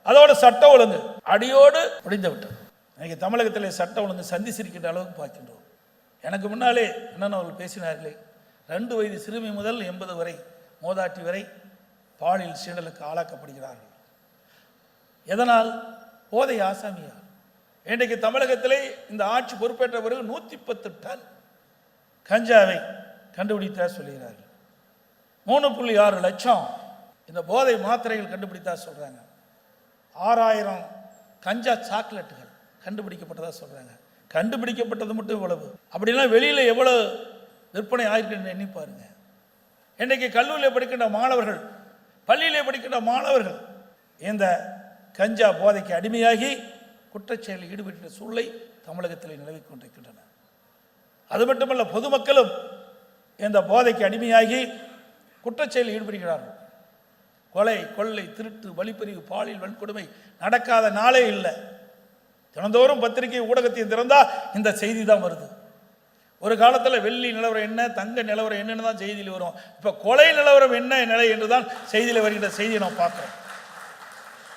அதோட சட்ட ஒழுங்கு அடியோடு முடிந்து விட்டது. இன்னைக்கு தமிழகத்தில் சட்ட ஒழுங்கு சந்தி சிரிக்கின்ற அளவுக்கு பார்க்கின்றோம். எனக்கு முன்னாலே என்னென்ன அவர்கள் பேசினார்களே, 2 வயது சிறுமி முதல் 80 வரை மோதாட்டி வரை பாலியல் சீண்டலுக்கு ஆளாக்கப்படுகிறார்கள். எதனால்? போதை ஆசாமியார். இன்றைக்கு தமிழகத்திலே இந்த ஆட்சி பொறுப்பேற்ற பிறகு 110 டன் கஞ்சாவை கண்டுபிடித்தா சொல்கிறார்கள். 3.6 லட்சம் இந்த போதை மாத்திரைகள் கண்டுபிடித்தா சொல்றாங்க. 6000 கஞ்சா சாக்லேட்டுகள் கண்டுபிடிக்கப்பட்டதா சொல்றாங்க. கண்டுபிடிக்கப்பட்டது மட்டும் இவ்வளவு. அப்படின்னா வெளியில எவ்வளவு விற்பனை ஆயிருக்குன்னு எண்ணி பாருங்க. இன்றைக்கு கல்லூரியில் படிக்கின்ற மாணவர்கள், பள்ளியிலே படிக்கின்ற மாணவர்கள் இந்த கஞ்சா போதைக்கு அடிமையாகி குற்றச்செயலில் ஈடுபட்ட சூழலை தமிழகத்தில் நிலவிக் கொண்டிருக்கின்றன. அது மட்டுமல்ல, பொதுமக்களும் இந்த போதைக்கு அடிமையாகி குற்றச்செயலில் ஈடுபடுகிறார்கள். கொலை, கொள்ளை, திருட்டு, வழிப்பறிவு, பாலியல் வன்கொடுமை நடக்காத நாளே இல்லை. தினந்தோறும் பத்திரிகை ஊடகத்தையும் திறந்தா இந்த செய்தி தான் வருது. ஒரு காலத்தில் வெள்ளி நிலவரம் என்ன, தங்க நிலவரம் என்னன்னு தான் செய்தியில் வரும். இப்போ கொலை நிலவரம் என்ன நிலை என்று தான் செய்தியில் வருகின்ற செய்தியை நாம் பார்க்கிறோம்.